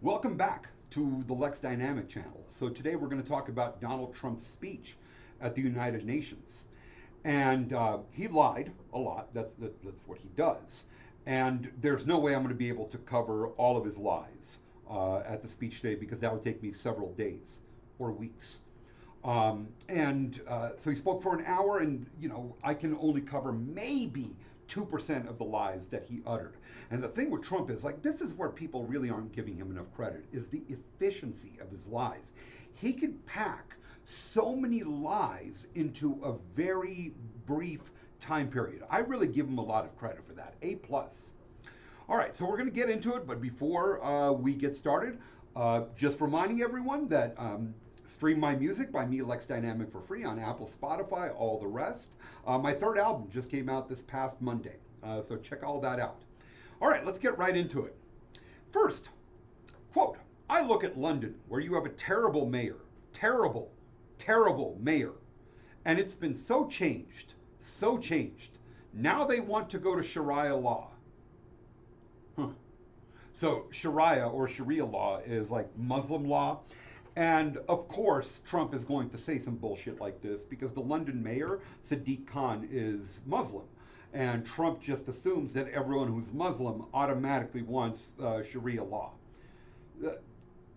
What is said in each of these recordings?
Welcome back to the Lex Dynamic channel. So today we're going to talk about Donald Trump's speech at the United Nations. And he lied a lot. That's what he does. And there's no way I'm going to be able to cover all of his lies at the speech today because that would take me several days or weeks. So he spoke for an hour, and I can only cover maybe 2% of the lies that he uttered. And the thing with Trump is like this is where people really aren't giving him enough credit is the efficiency of his lies. He could pack so many lies into a very brief time period. I really give him a lot of credit for that. A plus. All right, so we're going to get into it, but before we get started, just reminding everyone that stream my music by me, Lex Dynamic, for free on Apple, Spotify, all the rest. My third album just came out this past Monday, so check all that out. All right, let's get right into it. First, quote, I look at London, where you have a terrible mayor, terrible, terrible mayor, and it's been so changed, so changed. Now they want to go to Sharia law. Huh. So Sharia or Sharia law is like Muslim law. And of course, Trump is going to say some bullshit like this because the London mayor, Sadiq Khan, is Muslim. And Trump just assumes that everyone who's Muslim automatically wants Sharia law. Uh,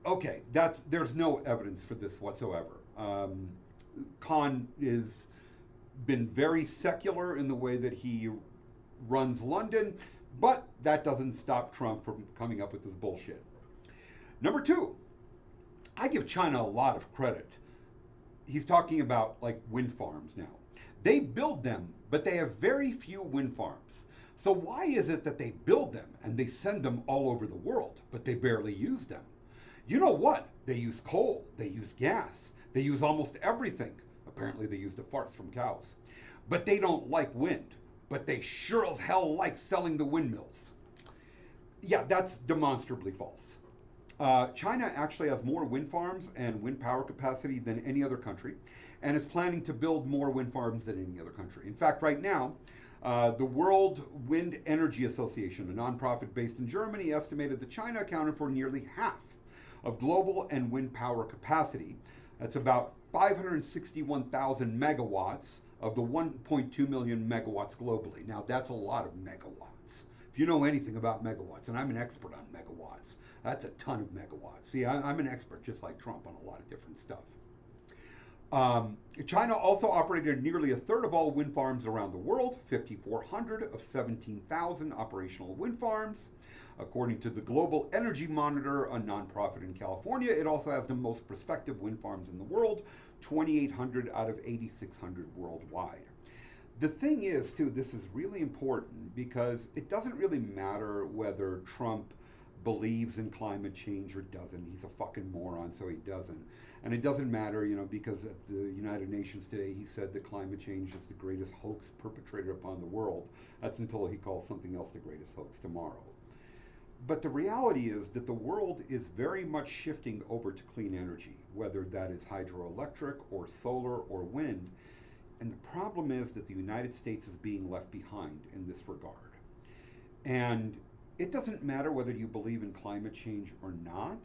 okay, there's no evidence for this whatsoever. Khan is been very secular in the way that he runs London, but that doesn't stop Trump from coming up with this bullshit. Number two, I give China a lot of credit. He's talking about like wind farms now. They build them, but they have very few wind farms. So why is it that they build them and they send them all over the world, but they barely use them? You know what? They use coal, they use gas, they use almost everything. Apparently, they use the farts from cows. But they don't like wind. But they sure as hell like selling the windmills. Yeah, that's demonstrably false. China actually has more wind farms and wind power capacity than any other country and is planning to build more wind farms than any other country. In fact, right now, the World Wind Energy Association, a nonprofit based in Germany, estimated that China accounted for nearly half of global and wind power capacity. That's about 561,000 megawatts of the 1.2 million megawatts globally. Now, that's a lot of megawatts. If you know anything about megawatts, and I'm an expert on megawatts, that's a ton of megawatts. See, I'm an expert just like Trump on a lot of different stuff. China also operated nearly a third of all wind farms around the world, 5,400 of 17,000 operational wind farms. According to the Global Energy Monitor, a nonprofit in California, it also has the most prospective wind farms in the world, 2,800 out of 8,600 worldwide. The thing is, too, this is really important because it doesn't really matter whether Trump believes in climate change or doesn't. He's a fucking moron, so he doesn't. And it doesn't matter, because at the United Nations today he said that climate change is the greatest hoax perpetrated upon the world. That's until he calls something else the greatest hoax tomorrow. But the reality is that the world is very much shifting over to clean energy, whether that is hydroelectric or solar or wind. And the problem is that the United States is being left behind in this regard. And it doesn't matter whether you believe in climate change or not.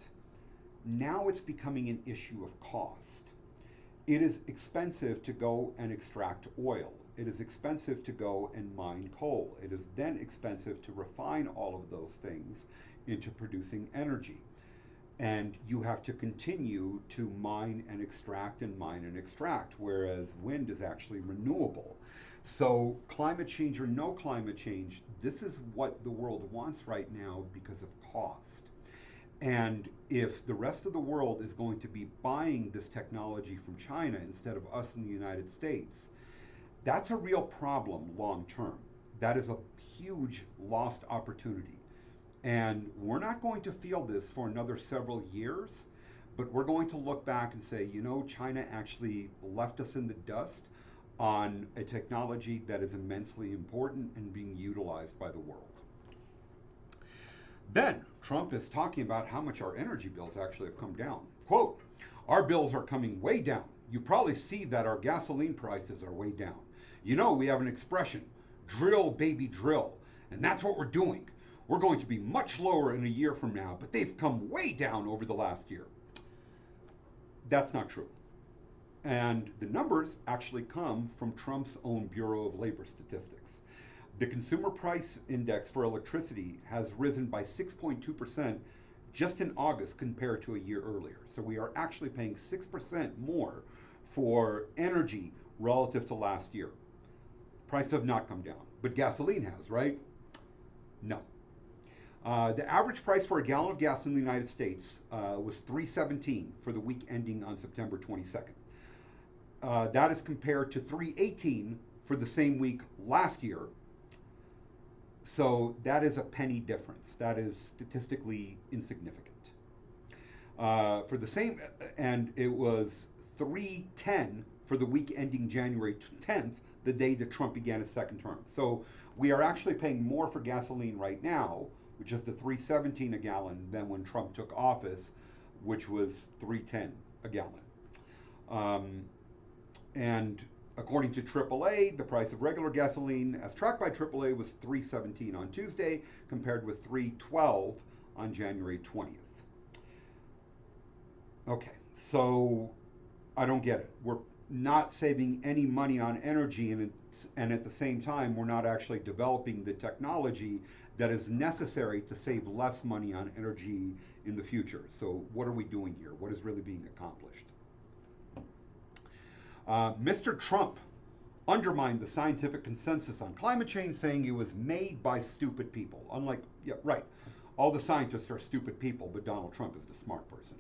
Now it's becoming an issue of cost. It is expensive to go and extract oil. It is expensive to go and mine coal. It is then expensive to refine all of those things into producing energy. And you have to continue to mine and extract, whereas wind is actually renewable. So, climate change or no climate change, this is what the world wants right now because of cost. And if the rest of the world is going to be buying this technology from China instead of us in the United States, that's a real problem long term. That is a huge lost opportunity. And we're not going to feel this for another several years, but we're going to look back and say, China actually left us in the dust on a technology that is immensely important and being utilized by the world. Then Trump is talking about how much our energy bills actually have come down. Quote, our bills are coming way down. You probably see that our gasoline prices are way down. We have an expression, drill, baby, drill. And that's what we're doing. We're going to be much lower in a year from now, but they've come way down over the last year. That's not true. And the numbers actually come from Trump's own Bureau of Labor Statistics. The consumer price index for electricity has risen by 6.2% just in August compared to a year earlier. So we are actually paying 6% more for energy relative to last year. Prices have not come down, but gasoline has, right? No. The average price for a gallon of gas in the United States was $3.17 for the week ending on September 22nd. That is compared to $3.18 for the same week last year. So that is a penny difference. That is statistically insignificant. For the same, and it was $3.10 for the week ending January 10th, the day that Trump began his second term. So we are actually paying more for gasoline right now, which is the $3.17 a gallon, than when Trump took office, which was $3.10 a gallon. And according to AAA, the price of regular gasoline, as tracked by AAA, was $3.17 on Tuesday, compared with $3.12 on January 20th. Okay, so I don't get it. We're not saving any money on energy, and at the same time, we're not actually developing the technology that is necessary to save less money on energy in the future. So what are we doing here? What is really being accomplished? Mr. Trump undermined the scientific consensus on climate change, saying it was made by stupid people. Unlike, yeah, right, all the scientists are stupid people, but Donald Trump is the smart person.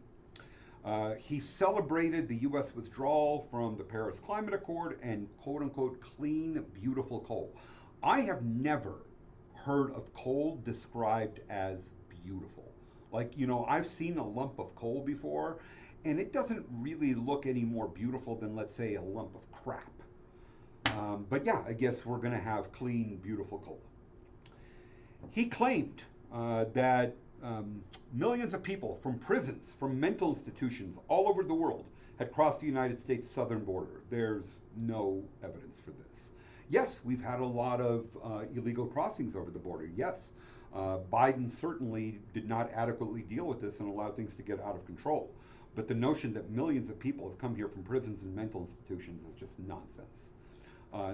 He celebrated the U.S. withdrawal from the Paris Climate Accord and quote unquote clean, beautiful coal. I have never heard of coal described as beautiful. Like, you know, I've seen a lump of coal before, and it doesn't really look any more beautiful than, let's say, a lump of crap. But yeah, I guess we're going to have clean, beautiful coal. He claimed that millions of people from prisons, from mental institutions all over the world had crossed the United States southern border. There's no evidence for this. Yes, we've had a lot of illegal crossings over the border. Yes, Biden certainly did not adequately deal with this and allow things to get out of control. But the notion that millions of people have come here from prisons and mental institutions is just nonsense.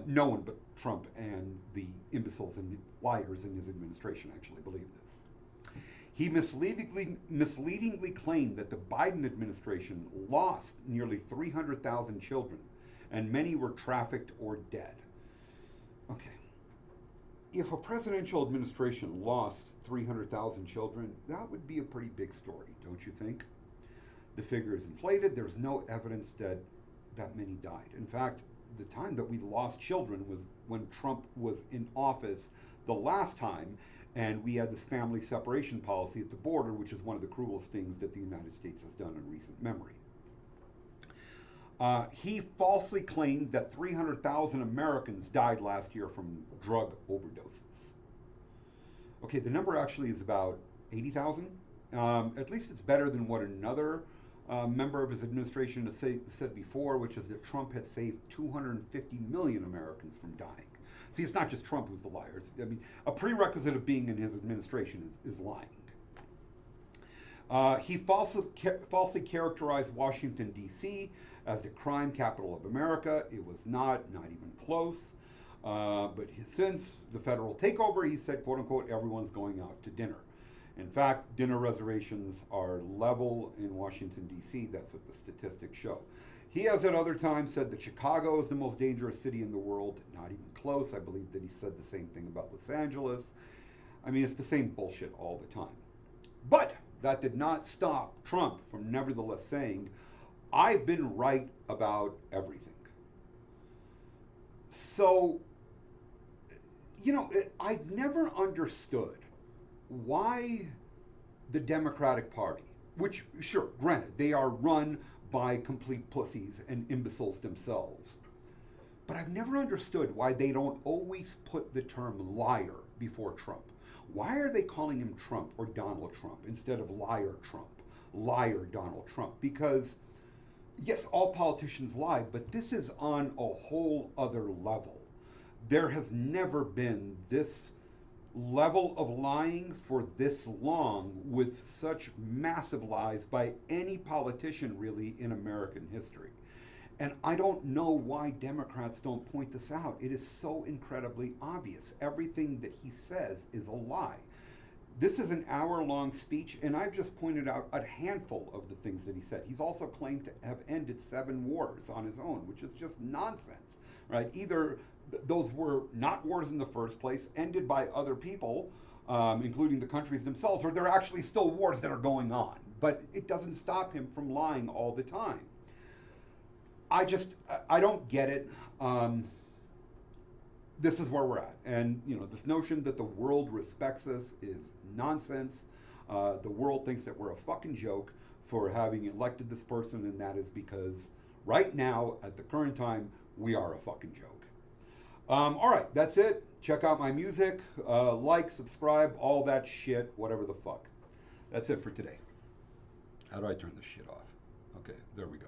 No one but Trump and the imbeciles and liars in his administration actually believe this. He misleadingly claimed that the Biden administration lost nearly 300,000 children, and many were trafficked or dead. Okay. If a presidential administration lost 300,000 children, that would be a pretty big story, don't you think? The figure is inflated. There's no evidence that that many died. In fact, the time that we lost children was when Trump was in office the last time, and we had this family separation policy at the border, which is one of the cruelest things that the United States has done in recent memory. He falsely claimed that 300,000 Americans died last year from drug overdoses. Okay, the number actually is about 80,000. At least it's better than what another member of his administration has said before, which is that Trump had saved 250 million Americans from dying. See, it's not just Trump who's the liar. I mean, a prerequisite of being in his administration is lying. He falsely characterized Washington, D.C. as the crime capital of America. It was not even close. But since the federal takeover, he said, quote unquote, everyone's going out to dinner. In fact, dinner reservations are level in Washington, D.C. That's what the statistics show. He has at other times said that Chicago is the most dangerous city in the world. Not even close. I believe that he said the same thing about Los Angeles. I mean, it's the same bullshit all the time. But that did not stop Trump from nevertheless saying, I've been right about everything. So, you know, I've never understood why the Democratic Party, which, sure, granted, they are run by complete pussies and imbeciles themselves, but I've never understood why they don't always put the term liar before Trump. Why are they calling him Trump or Donald Trump instead of liar Trump, liar Donald Trump? Because, yes, all politicians lie, but this is on a whole other level. There has never been this level of lying for this long with such massive lies by any politician really in American history. And I don't know why Democrats don't point this out. It is so incredibly obvious. Everything that he says is a lie. This is an hour-long speech, and I've just pointed out a handful of the things that he said. He's also claimed to have ended 7 wars on his own, which is just nonsense, right? Either those were not wars in the first place, ended by other people, including the countries themselves, or they're actually still wars that are going on. But it doesn't stop him from lying all the time. I don't get it. This is where we're at. And, this notion that the world respects us is nonsense. The world thinks that we're a fucking joke for having elected this person, and that is because right now, at the current time, we are a fucking joke. All right, that's it. Check out my music, like, subscribe, all that shit, whatever the fuck. That's it for today. How do I turn this shit off? Okay, there we go.